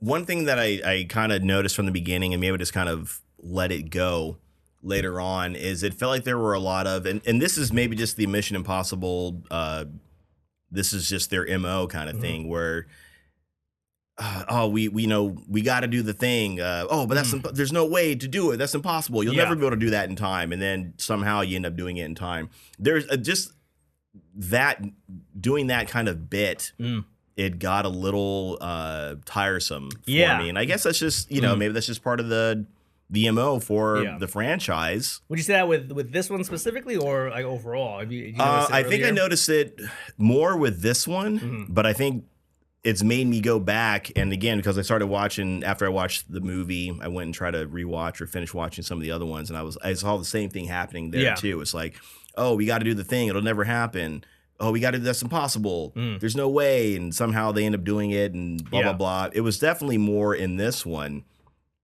one thing that I kind of noticed from the beginning, and maybe just kind of let it go later on, is it felt like there were a lot of, and this is maybe just the Mission Impossible, this is just their MO kind of thing, where we know we got to do the thing. But there's no way to do it. That's impossible. You'll never be able to do that in time. And then somehow you end up doing it in time. There's just that doing that kind of bit. It got a little tiresome for me. And I guess that's just, maybe that's just part of the MO for the franchise. Would you say that with this one specifically, or like overall? I think I noticed it more with this one, but I think it's made me go back, and again, because I started watching after I watched the movie, I went and tried to rewatch or finish watching some of the other ones, and I saw the same thing happening there too. It's like, oh, we got to do the thing; it'll never happen. Oh, we got to do that's impossible. There's no way, and somehow they end up doing it, and blah blah blah. It was definitely more in this one.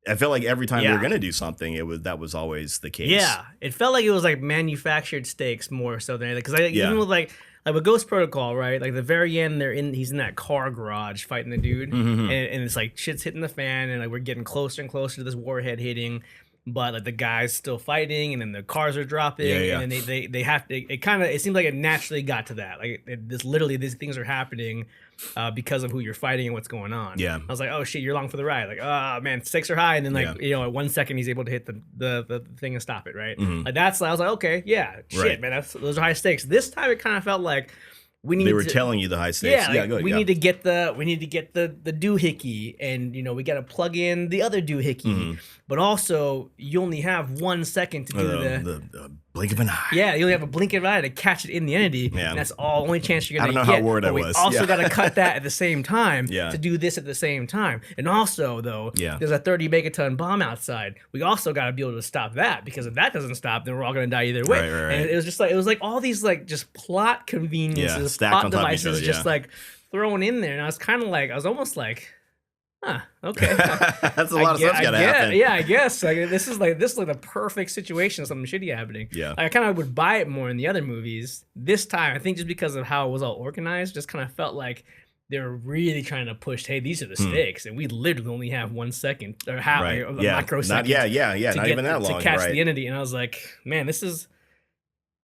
I felt like every time they were gonna do something, that was always the case. Yeah, it felt like it was like manufactured stakes more so than anything. Because even with like with Ghost Protocol, right? Like the very end, he's in that car garage fighting the dude, and it's like shit's hitting the fan, and like we're getting closer and closer to this warhead hitting, but like the guy's still fighting, and then the cars are dropping, and then they have to. It seems like it naturally got to that. Like these things are happening because of who you're fighting and what's going on. Yeah, I was like, oh shit, you're along for the ride. Like, oh man, stakes are high, and then at 1 second he's able to hit the thing and stop it. Right, like I was like, okay, shit, man, those are high stakes. This time it kind of felt like they were telling you the high stakes. Yeah, like, we need to get the doohickey, and we got to plug in the other doohickey. But also, you only have 1 second to do the blink of an eye. Yeah, you only have a blink of an eye to catch it in the entity. Yeah. And that's all only chance you're gonna get. I don't know how word I was. We also got to cut that at the same time to do this at the same time. And also, though, there's a 30 megaton bomb outside. We also got to be able to stop that, because if that doesn't stop, then we're all gonna die either way. Right. And it was like all these like just plot conveniences, plot devices, just like thrown in there. And I was almost like, huh, okay. That's a lot of stuff's gotta happen. Yeah, I guess. Like this is like the perfect situation of something shitty happening. Yeah. Like, I kind of would buy it more in the other movies. This time, I think just because of how it was all organized, just kind of felt like they were really trying to push, hey, these are the stakes, and we literally only have 1 second or half a microsecond. Not even that long to catch the entity. And I was like, man, this is.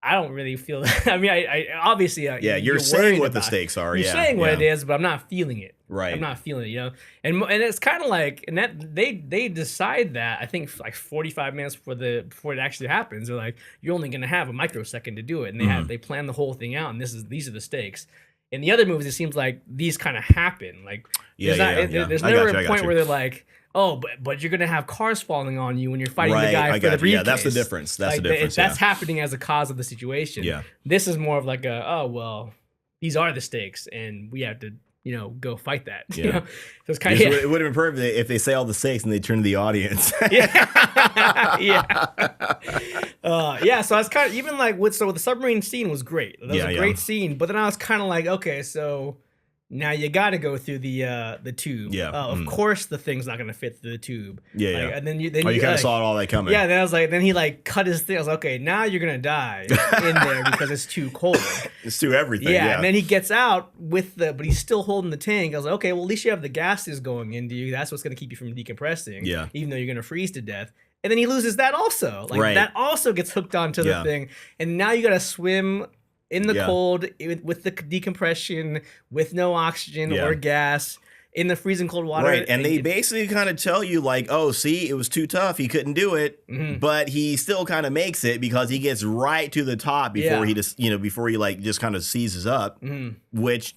I don't really feel that. I mean, I obviously. You're saying what the stakes are. You're saying what it is, but I'm not feeling it. Right. I'm not feeling it, And it's kind of like, and that they decide that, I think like 45 minutes before it actually happens. They're like, you're only gonna have a microsecond to do it, and they plan the whole thing out, and these are the stakes. In the other movies, it seems like these kind of happen. Like there's never a point where they're like, oh, but you're gonna have cars falling on you when you're fighting the guy for the briefcase. Yeah, that's the difference. That's happening as a cause of the situation. Yeah. This is more of like these are the stakes, and we have to, go fight that. Yeah. So it's kind of. It would have been perfect if they say all the stakes and they turn to the audience. So I was kind of even like with the submarine scene was great. That was a great scene, but then I was kind of like, okay, so. Now you got to go through the tube. Yeah. Of course, the thing's not gonna fit through the tube. Yeah. And then you kind of saw all that coming. Yeah. Then I was like, then he like cut his thing. I was like, okay, now you're gonna die in there because it's too cold. It's too everything. Yeah. And then he gets out but he's still holding the tank. I was like, okay, well at least you have the gases going into you. That's what's gonna keep you from decompressing. Yeah. Even though you're gonna freeze to death. And then he loses that also. Like that also gets hooked onto the thing. And now you gotta swim in the cold, with the decompression, with no oxygen or gas, in the freezing cold water. Right, and they basically kind of tell you like, oh, see, it was too tough. He couldn't do it, but he still kind of makes it because he gets right to the top before he just, before he like just kind of seizes up, which.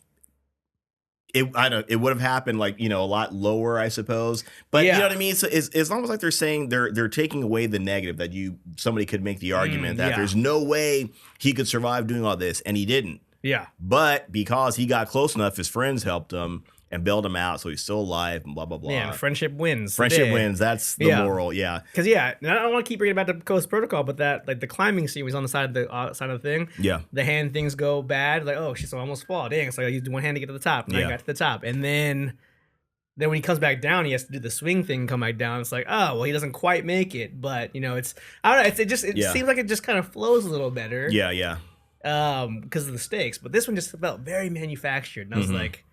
It would have happened like, a lot lower, I suppose. But you know what I mean? So it's almost like they're saying they're taking away the negative that somebody could make the argument that there's no way he could survive doing all this, and he didn't. Yeah. But because he got close enough, his friends helped him and bailed him out, so he's still alive and blah, blah, blah. Yeah, friendship wins. Friendship wins. That's the moral, Because, I don't want to keep bringing it back to Ghost Protocol, but that, like, the climbing scene was on the side of the thing. Yeah. The hand things go bad. Like, oh, shit, so I almost fall. Dang, it's like I used one hand to get to the top, and I got to the top. And then when he comes back down, he has to do the swing thing and come back down. It's like, oh, well, he doesn't quite make it, but, it's, I don't know, it seems like it just kind of flows a little better. Yeah. Because of the stakes. But this one just felt very manufactured, and I was like,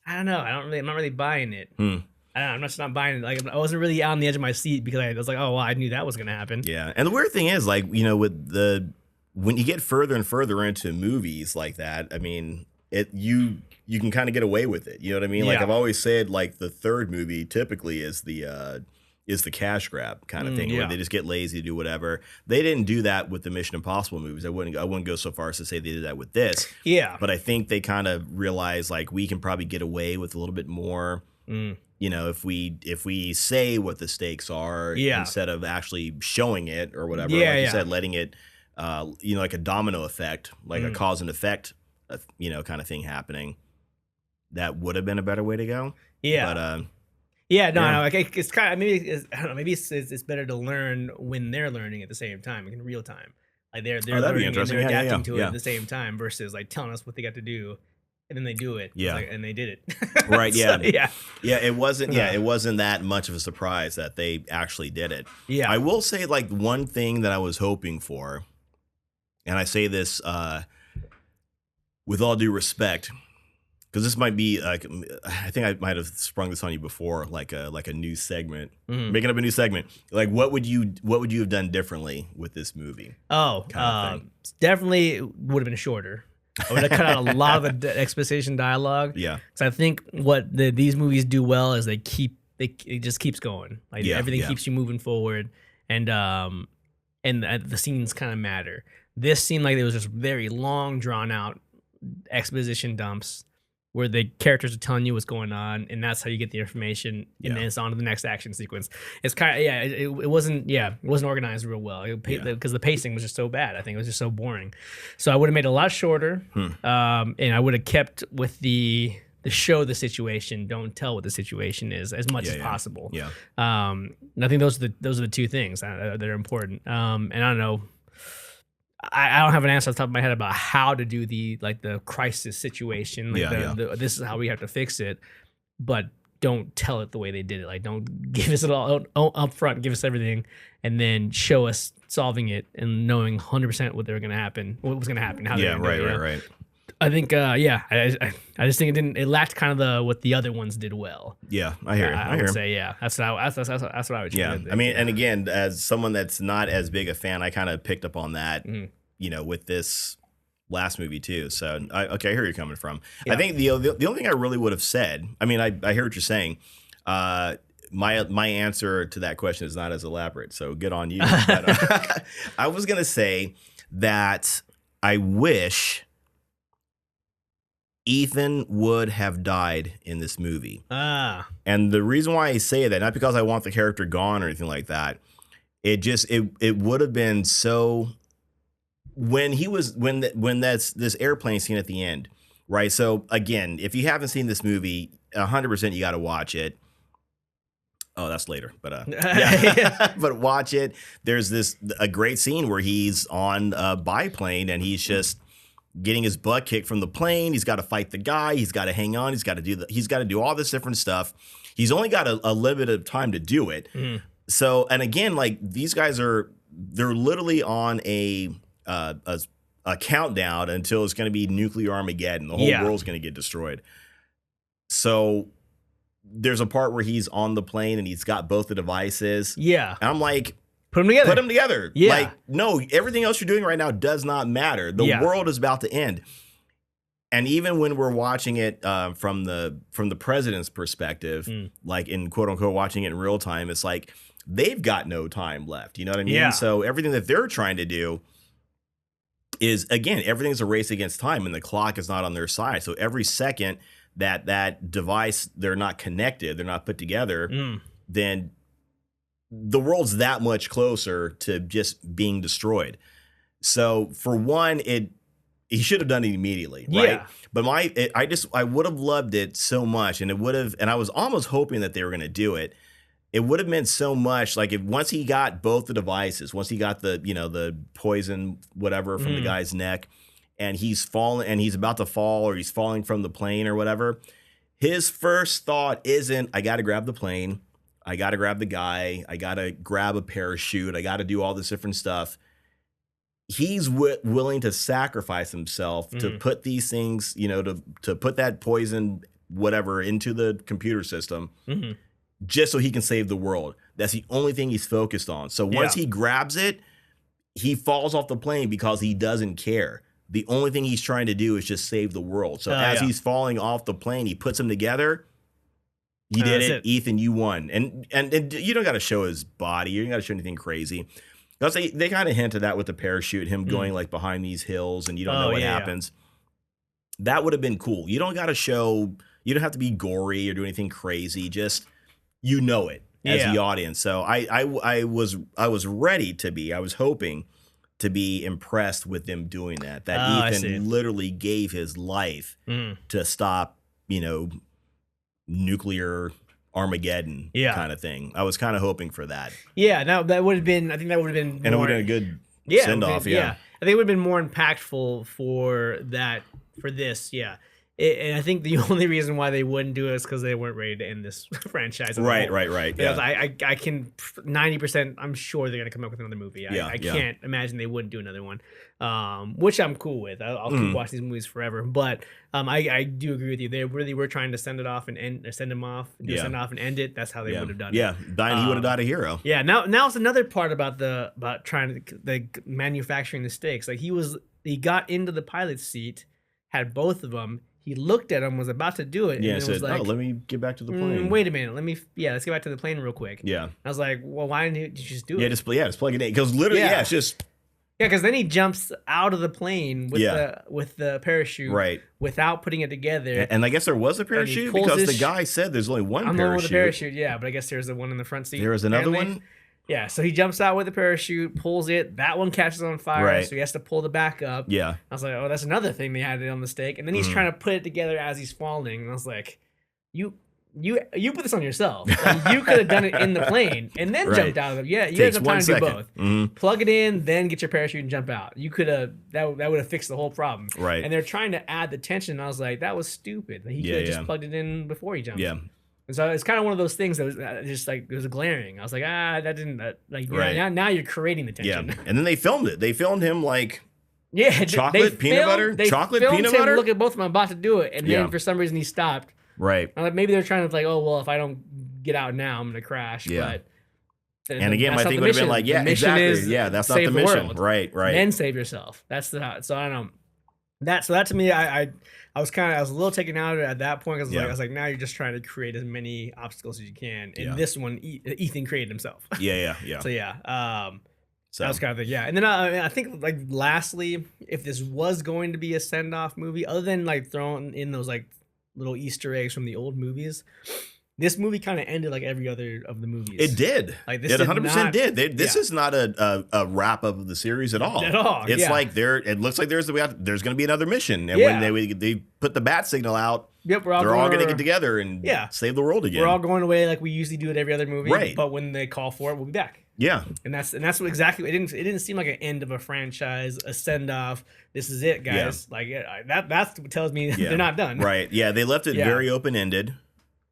I don't know. I'm not really buying it. I'm just not buying it. Like, I wasn't really on the edge of my seat because I was like, oh, well, I knew that was going to happen. Yeah. And the weird thing is, like, when you get further and further into movies like that, I mean, you can kind of get away with it. You know what I mean? Like, I've always said, like, the third movie typically is the cash grab kind of thing, where they just get lazy to do whatever. They didn't do that with the Mission Impossible movies. I wouldn't go so far as to say they did that with this. Yeah. But I think they kind of realized, like, we can probably get away with a little bit more. You know, if we say what the stakes are instead of actually showing it or whatever, like you said, letting it, like a domino effect, like a cause and effect, kind of thing happening. That would have been a better way to go. Yeah. But, no. Like, it's kind of, I don't know. Maybe it's better to learn when they're learning at the same time, like in real time. Like they're learning and they're adapting to it at the same time versus like telling us what they got to do. And then they do it. Yeah. And they did it. Right. Yeah. So, yeah. It wasn't that much of a surprise that they actually did it. Yeah. I will say, like, one thing that I was hoping for, and I say this with all due respect, because this might be like, I think I might have sprung this on you before, like a new segment, making up a new segment. Like, what would you have done differently with this movie? Oh, definitely would have been shorter. I would have cut out a lot of the exposition dialogue. Yeah. So I think what these movies do well is it just keeps going. Like everything keeps you moving forward, and the scenes kind of matter. This seemed like it was just very long, drawn out exposition dumps where the characters are telling you what's going on, and that's how you get the information, and then it's on to the next action sequence. It's kind of it wasn't organized real well because the pacing was just so bad. I think it was just so boring. So I would have made it a lot shorter, and I would have kept with the show the situation, don't tell what the situation is as much as possible. Yeah. And I think those are the two things that are important. And I don't know. I don't have an answer off the top of my head about how to do the crisis situation. This is how we have to fix it, but don't tell it the way they did it. Like, don't give us it all up front, give us everything, and then show us solving it and knowing 100% what was going to happen. How right. I think, I just think it lacked kind of what the other ones did well. Yeah, I hear. I would say, that's what I would. Yeah, I mean, and again, as someone that's not as big a fan, I kind of picked up on that, with this last movie too. So, I hear where you're coming from. Yeah. I think the only thing I really would have said, I mean, I hear what you're saying. My answer to that question is not as elaborate, so good on you. But, I was gonna say that I wish Ethan would have died in this movie. And the reason why I say that, not because I want the character gone or anything like that, it would have been so when that's this airplane scene at the end, right? So again, if you haven't seen this movie, 100% you got to watch it. Oh, that's later, but but watch it. There's a great scene where he's on a biplane and he's just getting his butt kicked from the plane. He's got to fight the guy. He's got to hang on. He's got to do all this different stuff. He's only got a limited time to do it. So, and again, like, these guys they're literally on a countdown until it's going to be nuclear Armageddon. The whole world's going to get destroyed. So there's a part where he's on the plane and he's got both the devices. Yeah. And I'm like, Put them together. Yeah. Like, no, everything else you're doing right now does not matter. The world is about to end. And even when we're watching it from the president's perspective, like in quote unquote watching it in real time, it's like they've got no time left. You know what I mean? Yeah. So everything that they're trying to do is, again, everything's a race against time, and the clock is not on their side. So every second that device, they're not connected, they're not put together, then the world's that much closer to just being destroyed. So for one, he should have done it immediately, right? Yeah. But I would have loved it so much, and I was almost hoping that they were going to do it. It would have meant so much, like, if once he got both the devices, once he got the poison whatever from the guy's neck, and he's falling and he's about to fall, or he's falling from the plane or whatever, his first thought isn't, I got to grab the plane, I got to grab the guy, I got to grab a parachute, I got to do all this different stuff. He's willing to sacrifice himself to put these things, to put that poison, whatever, into the computer system. just so he can save the world. That's the only thing he's focused on. So once he grabs it, he falls off the plane because he doesn't care. The only thing he's trying to do is just save the world. So as he's falling off the plane, he puts them together. You did it, Ethan. You won. And you don't got to show his body. You don't got to show anything crazy. Because they kind of hinted that with the parachute, him going like behind these hills, and you don't know what happens. That would have been cool. You don't got to show. You don't have to be gory or do anything crazy. Just you know it as the audience. So I was ready to be. I was hoping to be impressed with them doing that. That Ethan literally gave his life to stop, nuclear Armageddon kind of thing. I was kind of hoping for that. Yeah, now that would have been. I think that would have been. And it would have been a good send off. Yeah, I think it would have been more impactful for that. For this, and I think the only reason why they wouldn't do it is because they weren't ready to end this franchise. Right. Because I can 90%. I'm sure they're gonna come up with another movie. I can't imagine they wouldn't do another one, which I'm cool with. I'll keep watching these movies forever. But I do agree with you. They really were trying to send him off and end it. That's how they would have done it. Yeah, he would have died a hero. Yeah. Now it's another part about trying to manufacturing the stakes. Like he got into the pilot's seat. Had both of them. He looked at them, was about to do it. Yeah, and said, was like, let me get back to the plane. Wait a minute. Let's get back to the plane real quick. Yeah. I was like, well, why didn't you just do it? Just plug it in. Because literally, it's just. Yeah, because then he jumps out of the plane with the parachute without putting it together. And I guess there was a parachute because the guy said there's only one parachute. I'm the one with the parachute, but I guess there's the one in the front seat. There was another one? Yeah, so he jumps out with the parachute, pulls it. That one catches on fire, so he has to pull the back up. Yeah. I was like, oh, that's another thing they had on the stake. And then he's trying to put it together as he's falling. And I was like, you put this on yourself. Like, you could have done it in the plane and then jumped out of it. Yeah, you had enough time to do both. Plug it in, then get your parachute and jump out. You could have that would have fixed the whole problem. Right. And they're trying to add the tension. And I was like, that was stupid. He could have just plugged it in before he jumped. Yeah. And so it's kind of one of those things that was just like it was glaring. I was like, that didn't now you're creating the tension. Yeah, and then they filmed it. They filmed him like chocolate peanut butter. Look at both of them about to do it, and then for some reason he stopped. Right. I'm like, maybe they're trying to like, oh well, if I don't get out now, I'm gonna crash. Yeah. But and again, my thing would have been like, exactly. Yeah, that's not the mission. Right. Then save yourself. That's the so I don't know. So that to me, I was a little taken out of it at that point because I was like, now you're just trying to create as many obstacles as you can. And this one, Ethan created himself. Yeah. So that was kind of the And then I think like lastly, if this was going to be a send off movie, other than like throwing in those like little Easter eggs from the old movies. This movie kind of ended like every other of the movies. It did. Like this it 100% did. This is not a wrap up of the series at all. It's like it looks like there's going to be another mission, and when they put the bat signal out, they're all going to get together and save the world again. We're all going away like we usually do at every other movie, right? But when they call for it, we'll be back. Yeah, and that's what exactly. It didn't seem like an end of a franchise, a send off. This is it, guys. Like that's what tells me they're not done. Right? Yeah, they left it very open ended.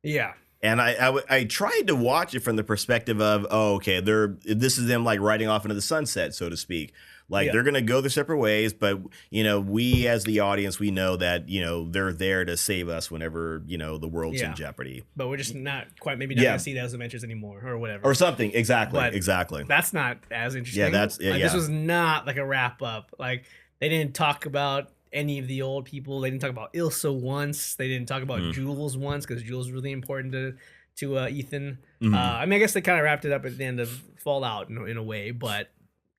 Yeah. And I tried to watch it from the perspective of, this is them like riding off into the sunset, so to speak. Like they're going to go their separate ways, but we as the audience, we know that, they're there to save us whenever, the world's in jeopardy. But we're just not quite going to see those adventures anymore or whatever. Or something. Exactly. But exactly. That's not as interesting. Yeah, this was not like a wrap up. Like they didn't talk about any of the old people. They didn't talk about Ilsa once. They didn't talk about Jules once because Jules is really important to Ethan. I guess they kind of wrapped it up at the end of Fallout in a way, but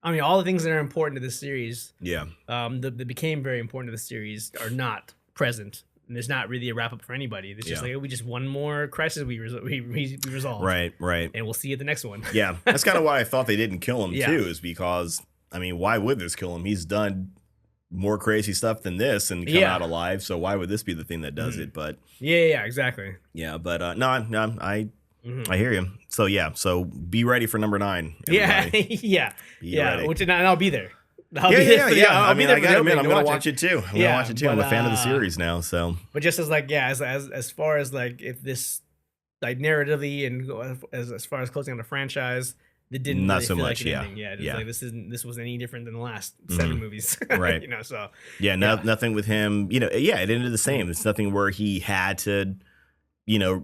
all the things that are important to this series, that became very important to the series are not present. And there's not really a wrap up for anybody. It's just like we just one more crisis we resolved. Right. And we'll see you at the next one. Yeah, that's kind of why I thought they didn't kill him too. Is because why would this kill him? He's done more crazy stuff than this and come out alive. So why would this be the thing that does it? But exactly. Yeah, but no, I hear you. So so be ready for number 9. Everybody. Ready. And I'll be there. I got to admit, I'm gonna watch it too. I'm a fan of the series now. So, but just as far as like if this like narratively and as far as closing on the franchise. It didn't not really so feel much, like like this wasn't any different than the last 7 movies, right? So nothing with him. It ended the same. It's nothing where he had to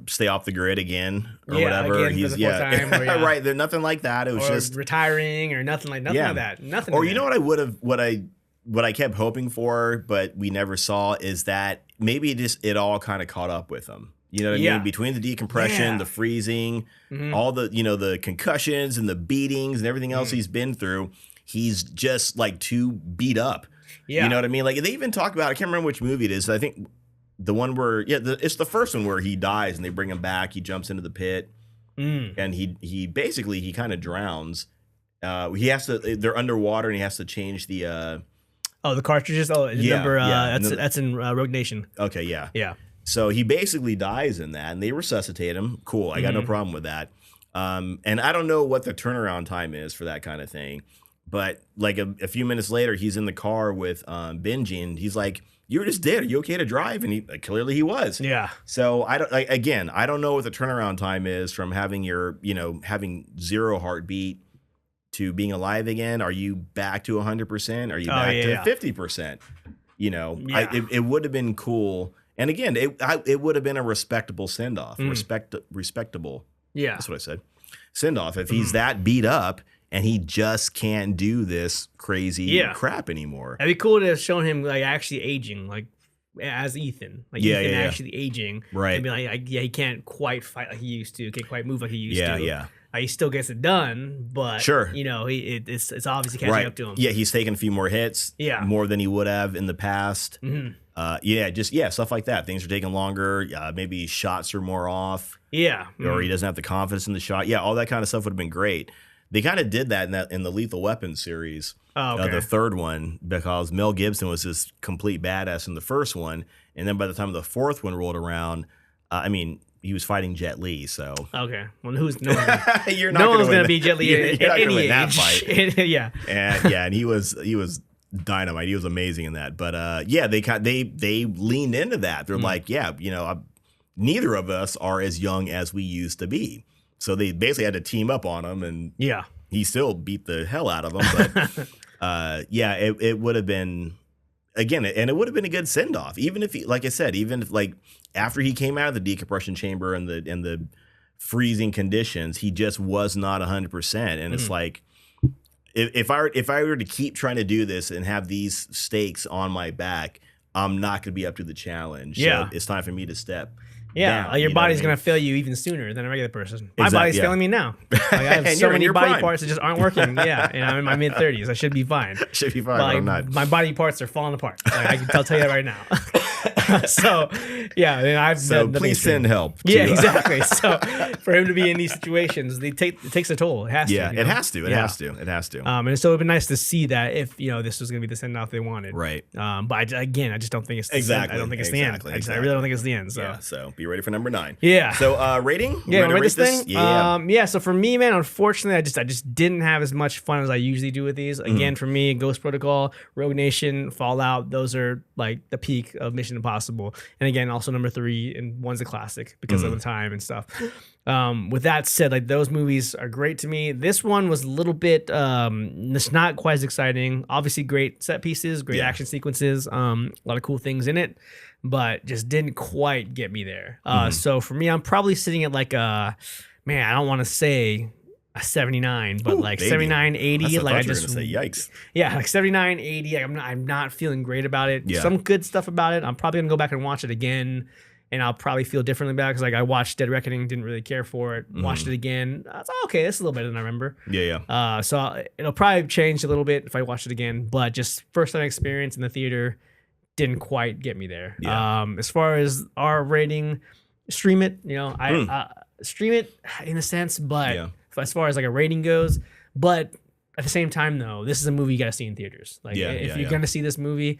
stay off the grid again or Yeah, whatever. again He's for the fourth time, or, yeah. right. There's nothing like that. It was or just retiring or nothing like that. Nothing. Or like you know that. what I kept hoping for, but we never saw, is that maybe it all kind of caught up with him. You know what I mean? Between the decompression, the freezing, all the the concussions and the beatings and everything else he's been through, he's just like too beat up. Yeah. You know what I mean? Like they even talk about, I can't remember which movie it is. I think the one where it's the first one where he dies and they bring him back. He jumps into the pit and he basically kind of drowns. He has to. They're underwater and he has to change the. The cartridges. Remember that's in Rogue Nation. Okay, yeah. Yeah. So he basically dies in that, and they resuscitate him. Cool, I got no problem with that. And I don't know what the turnaround time is for that kind of thing, but like a few minutes later, he's in the car with Benji, and he's like, "You were just dead. Are you okay to drive?" And clearly he was. Yeah. So I don't know what the turnaround time is from having having zero heartbeat to being alive again. Are you back to 100%? Are you back to 50%? It would have been cool. And again, it would have been a respectable send-off. Respectable. Yeah. That's what I said. Send-off. If he's that beat up and he just can't do this crazy crap anymore. It'd be cool to have shown him like actually aging, like as Ethan. Like Ethan actually aging. Right. And be like, he can't quite fight like he used to. Can't quite move like he used to. Yeah. He still gets it done, but sure, it's obviously catching up to him. Yeah, he's taken a few more hits, more than he would have in the past. Stuff like that. Things are taking longer. Maybe shots are more off. Yeah, or he doesn't have the confidence in the shot. Yeah, all that kind of stuff would have been great. They kind of did that in the Lethal Weapon series, the third one, because Mel Gibson was this complete badass in the first one, and then by the time the fourth one rolled around, he was fighting Jet Li, so okay. Well, no one's going to be Jet Li at any age. That fight. Yeah, and he was dynamite. He was amazing in that. But they leaned into that. They're like, neither of us are as young as we used to be. So they basically had to team up on him, and he still beat the hell out of them. But it would have been. Again, and it would have been a good send off, even if, like I said, after he came out of the decompression chamber and the freezing conditions, he just was not 100%. And it's like, if I were to keep trying to do this and have these stakes on my back, I'm not going to be up to the challenge. Yeah, so it's time for me to step. Yeah, down, your body's going to fail you even sooner than a regular person. My body's failing me now. Like, I have so many body parts that just aren't working. Yeah, and I'm in my mid-30s. I should be fine. But I'm not. My body parts are falling apart. Like, I'll tell you that right now. So, yeah. And please send help. Yeah, exactly. So, for him to be in these situations, it takes a toll. It has to. Yeah, it has to. It has to. And so it would be nice to see that if this was going to be the send-off they wanted. Right. But I just don't think it's exactly. I don't think it's the end. I really don't think it's the end. So. Yeah. So be ready for number 9. Yeah. So rating? Yeah, rate this thing? Yeah. So for me, man, unfortunately, I just didn't have as much fun as I usually do with these. Again, for me, Ghost Protocol, Rogue Nation, Fallout, those are like the peak of Mission Impossible. And again, also number 3, and one's a classic because of the time and stuff. With that said, like those movies are great to me. This one was a little bit, it's not quite as exciting. Obviously, great set pieces, great action sequences, a lot of cool things in it, but just didn't quite get me there. So for me, I'm probably sitting at like I don't want to say a 79, but like 79, 80. Like I just say yikes. Yeah, like 79, 80. Like I'm not feeling great about it. Yeah. Some good stuff about it. I'm probably gonna go back and watch it again, and I'll probably feel differently about it because like I watched Dead Reckoning, didn't really care for it. Watched it again. I was like, okay, this is a little better than I remember. Yeah. So it'll probably change a little bit if I watch it again, but just first time experience in the theater didn't quite get me there. Yeah. As far as our rating, stream it. I stream it in a sense, but as far as like a rating goes, but at the same time though, this is a movie you got to see in theaters. Like if you're gonna see this movie,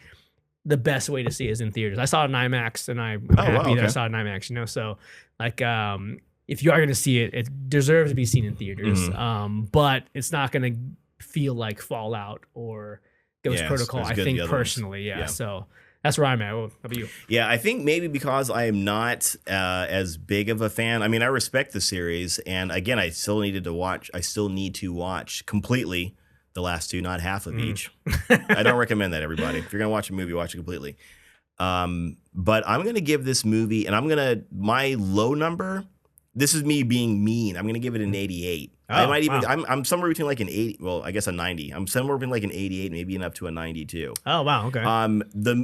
the best way to see it is in theaters. I saw it in IMAX, and I'm happy that I saw it in IMAX. So like if you are gonna see it, it deserves to be seen in theaters. But it's not gonna feel like Fallout or Ghost Protocol. I think personally, So that's where I'm at. How about you? Yeah, I think maybe because I am not as big of a fan. I mean, I respect the series, and again, I still need to watch completely the last 2, not half of each. I don't recommend that, everybody. If you're gonna watch a movie, watch it completely. But I'm gonna give this movie, and my low number. This is me being mean. I'm gonna give it an 88. I might even. Wow. I'm somewhere between like an 80. Well, I guess a 90. I'm somewhere between like an 88, maybe even up to a 92. Oh wow. Okay. And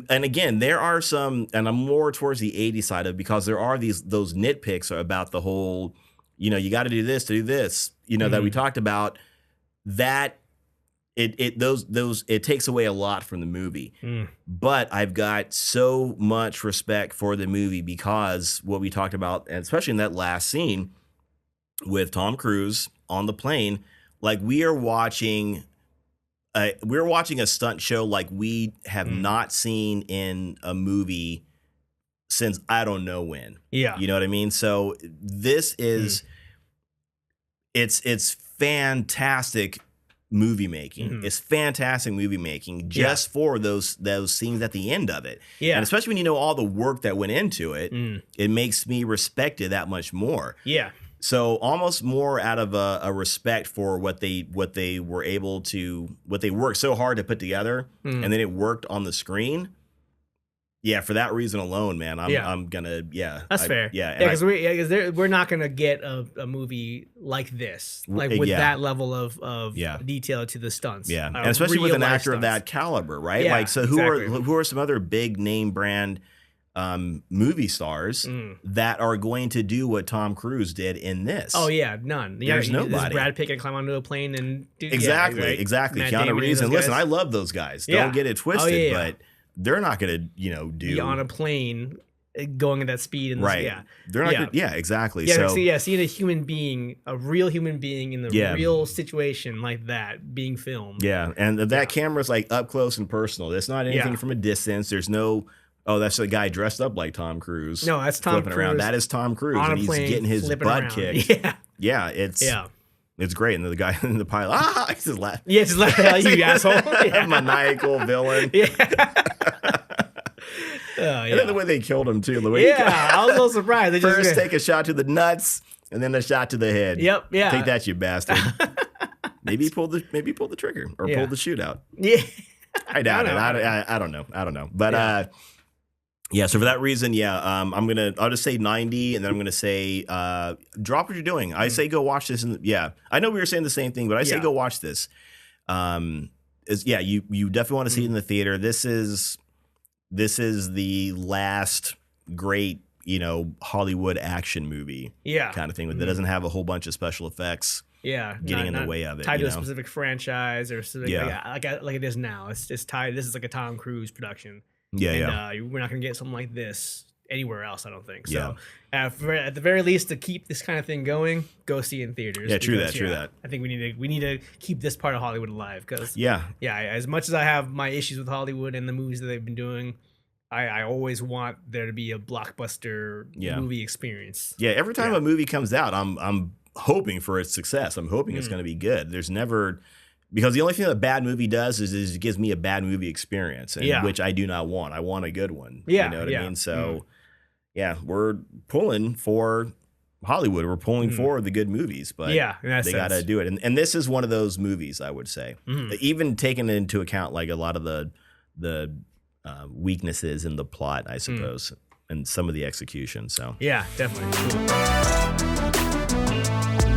again, there are some, and I'm more towards the 80 side of it because there are those nitpicks about the whole, you got to do this, that we talked about. That it takes away a lot from the movie. But I've got so much respect for the movie because what we talked about, and especially in that last scene with Tom Cruise on the plane, like we're watching a stunt show like we have not seen in a movie since I don't know when. Yeah. You know what I mean? So this is it's fantastic movie making. It's fantastic movie making just for those scenes at the end of it. Yeah. And especially when you know all the work that went into it, it makes me respect it that much more. Yeah. So almost more out of a respect for what they worked so hard to put together, and then it worked on the screen. Yeah, for that reason alone, man, I'm gonna That's fair. Yeah, because we're not gonna get a movie like this, like with that level of detail to the stunts. Yeah, and especially with an actor of that caliber, right? Yeah, like, so who are some other big name brand movie stars that are going to do what Tom Cruise did in this? Oh yeah, none. There's nobody. Brad Pitt can climb onto a plane and do exactly. Keanu Reeves, and listen, I love those guys. Don't get it twisted, but they're not going to be on a plane going at that speed and right. They're not gonna, exactly. Yeah, seeing a human being, a real human being in the real situation like that being filmed. Yeah, and that camera's like up close and personal. It's not anything from a distance. There's no that's a guy dressed up like Tom Cruise. No, that's Tom Cruise around. That is Tom Cruise, and he's getting his butt kicked. Yeah, it's great. And the guy in the pilot, he's just laughing. Yeah, just laughing. You asshole. Maniacal villain. And then the way they killed him too. The way I was a little surprised. They first take a shot to the nuts, and then a shot to the head. Yep. Yeah. Take that, you bastard. Maybe pull the trigger or pull the shootout. Yeah. I doubt it. I don't know. But so for that reason, I'll just say 90, and then I'm gonna say drop what you're doing. I say go watch this. I know we were saying the same thing, but I say go watch this. You definitely want to see it in the theater. This is the last great Hollywood action movie kind of thing that doesn't have a whole bunch of special effects getting in the way of it, tied to a specific franchise or specific, like it is now. It's just tied. This is like a Tom Cruise production. We're not gonna get something like this anywhere else, I don't think. So at the very least, to keep this kind of thing going, go see it in theaters. Yeah, true that. I think we need to keep this part of Hollywood alive because as much as I have my issues with Hollywood and the movies that they've been doing, I always want there to be a blockbuster movie experience. Yeah, every time a movie comes out, I'm hoping for its success. I'm hoping it's going to be good. There's never, because the only thing that a bad movie does is it gives me a bad movie experience, which I do not want. I want a good one. Yeah, you know what I mean? So, we're pulling for Hollywood. We're pulling for the good movies, but they got to do it. And this is one of those movies, I would say, even taking into account like a lot of the weaknesses in the plot, I suppose, and some of the execution. So definitely. Cool.